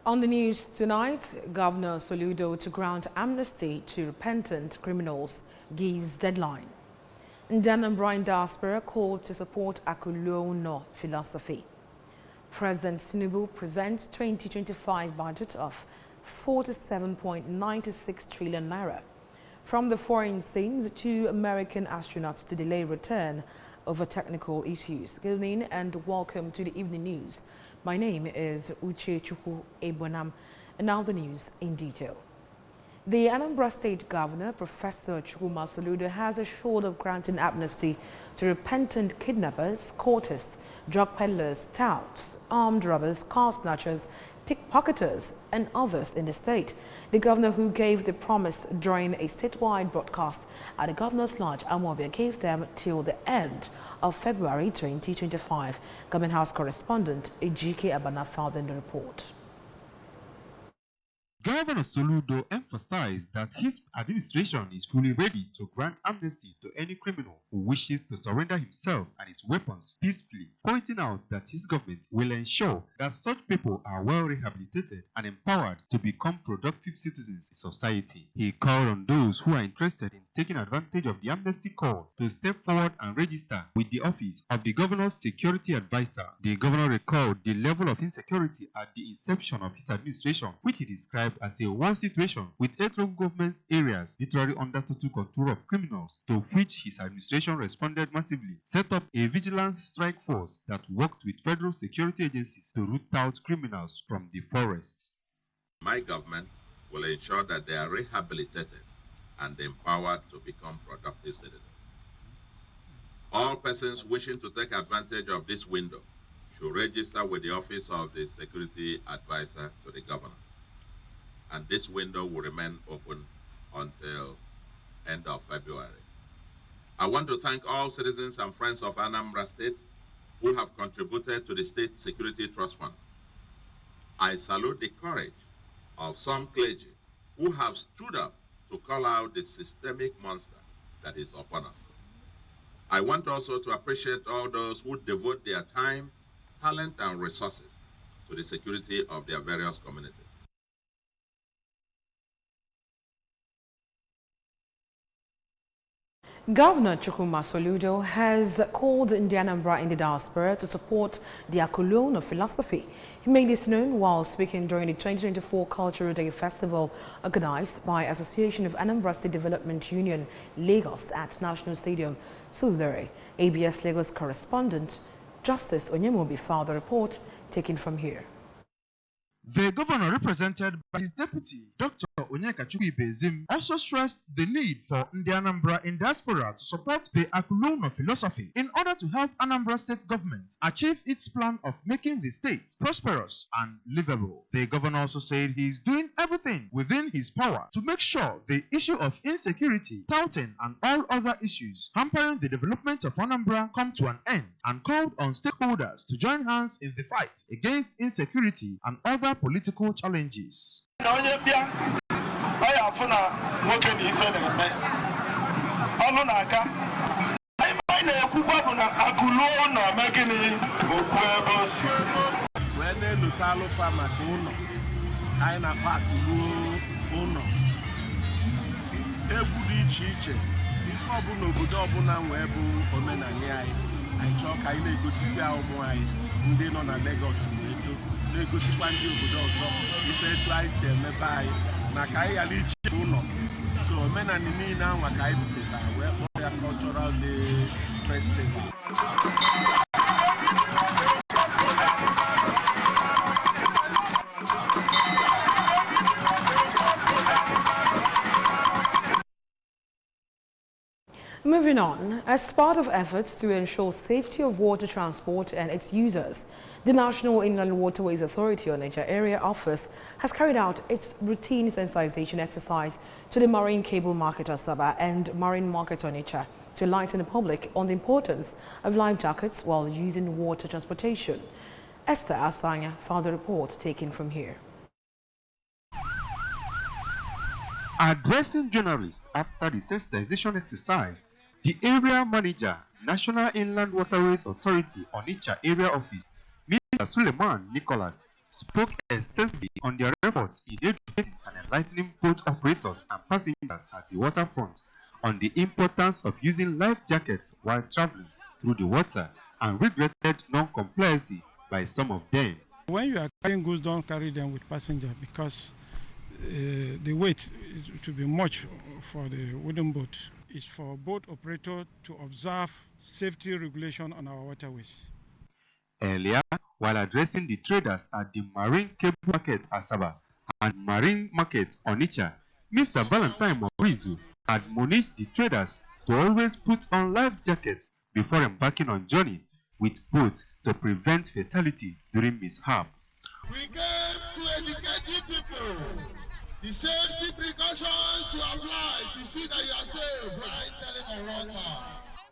On the news tonight, Governor Soludo to grant amnesty to repentant criminals gives deadline. Anambra in diaspora called to support Akuluono philosophy. President Tinubu presents 2025 budget of 47.96 trillion naira. From the foreign scenes, 2 American astronauts to delay return over technical issues. Good evening and welcome to the evening news. My name is Uche Chukwu Ebonam, and now the news in detail. The Anambra State Governor, Professor Chukwuma Soludo, has assured of granting amnesty to repentant kidnappers, courtists, drug peddlers, touts, armed robbers, car snatchers, pickpocketers, and others in the state. The governor, who gave the promise during a statewide broadcast at the Governor's Lodge, Amobia, gave them till the end of February 2025. Government House correspondent Ejike Abana filed in the report. Governor Soludo emphasized that his administration is fully ready to grant amnesty to any criminal who wishes to surrender himself and his weapons peacefully, pointing out that his government will ensure that such people are well rehabilitated and empowered to become productive citizens in society. He called on those who are interested in taking advantage of the amnesty call to step forward and register with the office of the governor's security advisor. The governor recalled the level of insecurity at the inception of his administration, which he described as a war situation with 8 local government areas literally under total control of criminals, to which his administration responded massively, set up a vigilance strike force that worked with federal security agencies to root out criminals from the forests. My government will ensure that they are rehabilitated and empowered to become productive citizens. All persons wishing to take advantage of this window should register with the office of the security advisor to the governor, and this window will remain open until end of February. I want to thank all citizens and friends of Anambra State who have contributed to the State Security Trust Fund. I salute the courage of some clergy who have stood up to call out the systemic monster that is upon us. I want also to appreciate all those who devote their time, talent, and resources to the security of their various communities. Governor Chukwuma Soludo has called the Anambra in the diaspora to support the Akuluono philosophy. He made this known while speaking during the 2024 Cultural Day Festival organized by Association of Anambra State Development Union, Lagos at National Stadium, Surulere. ABS Lagos correspondent Justice Onyemobi filed the report taken from here. The governor, represented by his deputy, Dr. Onyeka also stressed the need for the Anambra in diaspora to support the Akuluono philosophy in order to help Anambra state government achieve its plan of making the state prosperous and livable. The governor also said he is doing everything within his power to make sure the issue of insecurity, touting, and all other issues hampering the development of Anambra come to an end, and called on stakeholders to join hands in the fight against insecurity and other political challenges. So cultural day festival. Moving on, as part of efforts to ensure safety of water transport and its users, the National Inland Waterways Authority Onitsha Area Office has carried out its routine sensitization exercise to the Marine Cable Market Asaba and Marine Market Onitsha to enlighten the public on the importance of life jackets while using water transportation. Esther Asanya filed the report taken from here. Addressing journalists after the sensitization exercise, the area manager, National Inland Waterways Authority Onitsha Area Office, Mr. Suleiman Nicholas, spoke extensively on their efforts in educating and enlightening boat operators and passengers at the waterfront on the importance of using life jackets while traveling through the water, and regretted non-compliance by some of them. When you are carrying goods, don't carry them with passenger, because the weight to be much for the wooden boat. It's for boat operator to observe safety regulation on our waterways. Earlier, while addressing the traders at the Marine Cable Market Asaba and Marine Market Onitsha, Mr. Valentine Morizu admonished the traders to always put on life jackets before embarking on journey with boats to prevent fatality during mishap. We came to educate people the safety precautions to apply to see that you are safe while sailing on water.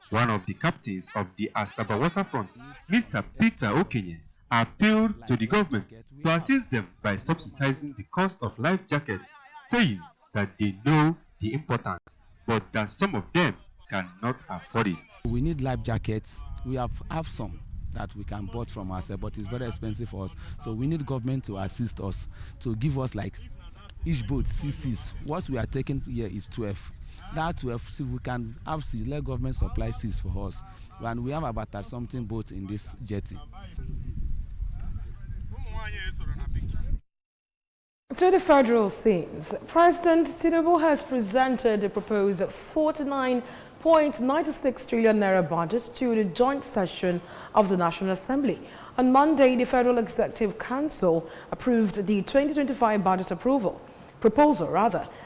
One of the captains of the Asaba waterfront, Mr. Peter Okenye, appealed to the government to assist them by subsidizing the cost of life jackets, saying that they know the importance, but that some of them cannot afford it. We need life jackets. We have some that we can buy from ourselves, but it's very expensive for us. So we need government to assist us, to give us like each boat CCs. What we are taking here is 12. That 12, see, we can have seas, let government supply seas for us. And we have about something boat in this jetty. To the federal scenes, President Tinubu has presented a proposed 49.96 trillion naira budget to the joint session of the National Assembly. On Monday, the Federal Executive Council approved the 2025 budget proposal.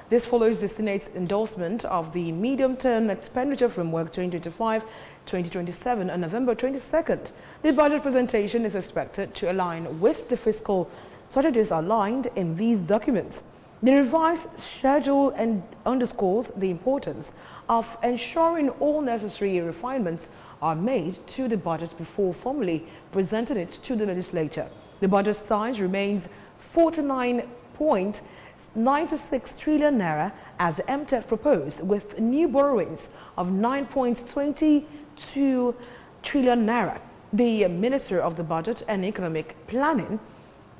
This follows the Senate's endorsement of the medium-term expenditure framework 2025-2027 on November 22nd. The budget presentation is expected to align with the fiscal strategies outlined in these documents. The revised schedule underscores the importance of ensuring all necessary refinements are made to the budget before formally presenting it to the legislature. The budget size remains 49.96 trillion naira as the MTF proposed, with new borrowings of 9.22 trillion naira. The Minister of the Budget and Economic Planning,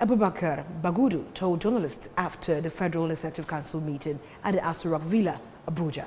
Abubakar Bagudu, told journalists after the Federal Executive Council meeting at the Aso Rock Villa, Abuja.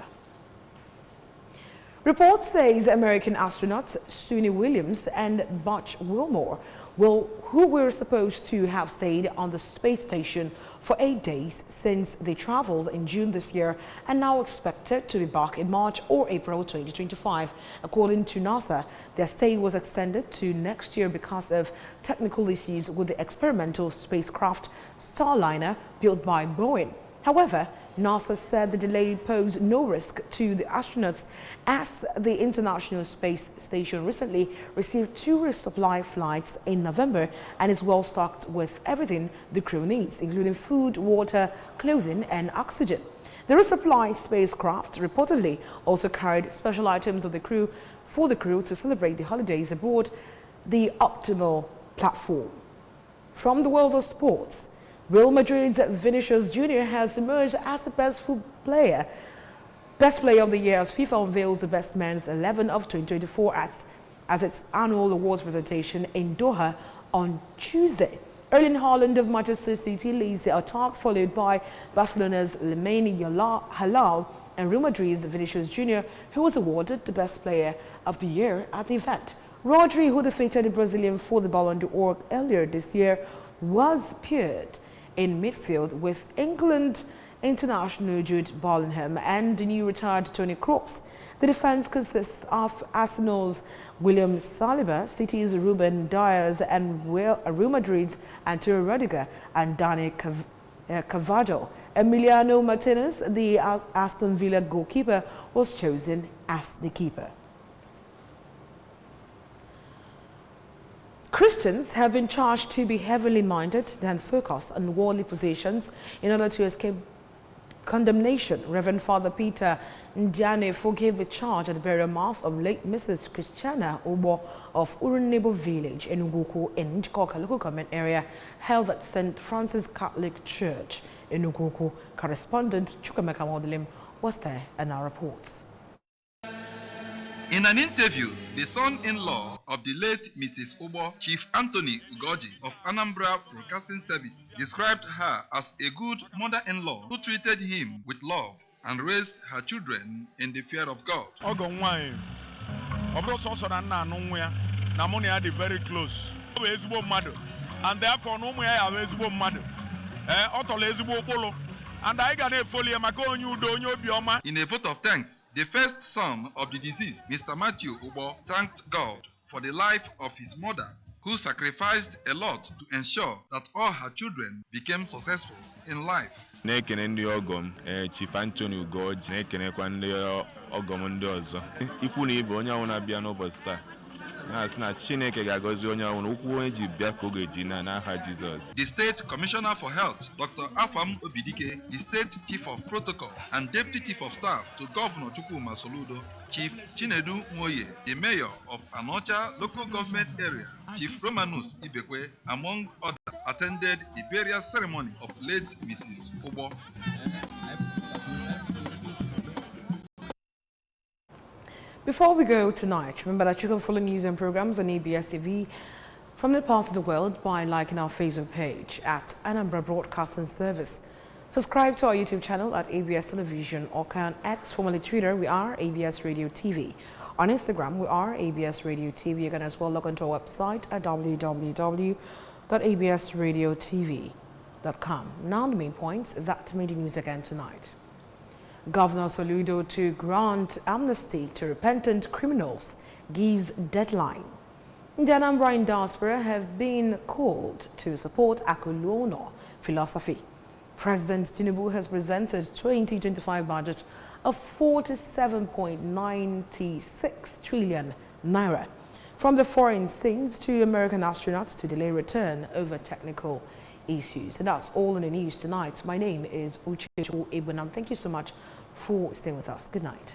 Reports says American astronauts Suni Williams and Butch Wilmore, who were supposed to have stayed on the space station for 8 days since they traveled in June this year, are now expected to be back in March or April 2025. According to NASA, their stay was extended to next year because of technical issues with the experimental spacecraft Starliner built by Boeing. However, NASA said the delay posed no risk to the astronauts, as the International Space Station recently received 2 resupply flights in November and is well stocked with everything the crew needs, including food, water, clothing, and oxygen. The resupply spacecraft reportedly also carried special items of the crew for the crew to celebrate the holidays aboard the Optimal platform. From the world of sports, Real Madrid's Vinicius Jr. has emerged as the best player of the year as FIFA unveils the best men's 11 of 2024 as its annual awards presentation in Doha on Tuesday. Erling Haaland of Manchester City leads the attack, followed by Barcelona's Lamine Yamal and Real Madrid's Vinicius Jr., who was awarded the best player of the year at the event. Rodri, who defeated the Brazilian for the Ballon d'Or earlier this year, was paired in midfield with England international Jude Bellingham and the new retired Toni Kroos. The defence consists of Arsenal's William Saliba, City's Ruben Dias, and Real Madrid's Antonio Rudiger and Dani Carvajal. Emiliano Martinez, the Aston Villa goalkeeper, was chosen as the keeper. Christians have been charged to be heavily minded than focused on worldly possessions in order to escape condemnation. Reverend Father Peter Ndiane forgave the charge at the burial mass of late Mrs. Christiana Obo of Urunebo Village in Uguku in Njikoka local government area, held at St. Francis Catholic Church in Uguku. Correspondent Chukwemeka Modelim was there and our reports. In an interview, the son-in-law of the late Mrs. Ubo, Chief Anthony Ugoji of Anambra Broadcasting Service, described her as a good mother-in-law who treated him with love and raised her children in the fear of God. Very close. And therefore, no more have ezigbo mmadụ. Ọtọla ezigbo okpolo. And I got a folio bioma. In a vote of thanks, the first son of the deceased, Mr. Matthew Ubo, thanked God for the life of his mother, who sacrificed a lot to ensure that all her children became successful in life. Na-ekene ndị ọgọm Chief Anthony Ugoji, na-ekenekwa ndị ọgọm ndị ọzọ. Ikwu na ibe onye ahụ na-abịa n'ụbọchị taa. The State Commissioner for Health, Dr. Afam Obidike, the State Chief of Protocol and Deputy Chief of Staff to Governor Chukwuma Soludo, Chief Chinedu Moye, the Mayor of Anocha Local Government Area, Chief Romanus Ibekwe, among others, attended the burial ceremony of late Mrs. Ubo. Before we go tonight, remember that you can follow news and programs on ABS TV from the parts of the world by liking our Facebook page at Anambra Broadcasting Service. Subscribe to our YouTube channel at ABS Television, or on X, formerly Twitter, we are ABS Radio TV. On Instagram, we are ABS Radio TV. You can as well log onto our website at www.absradiotv.com. Now the main points that made the news again tonight. Governor Soludo to grant amnesty to repentant criminals gives deadline. The Anambra in diaspora have been called to support Akuluono philosophy. President Tinubu has presented 2025 budget of 47.96 trillion naira. From the foreign scenes to American astronauts to delay return over technical issues. And that's all in the news tonight. My name is Uchechu Ibunam. Thank you so much for staying with us. Good night.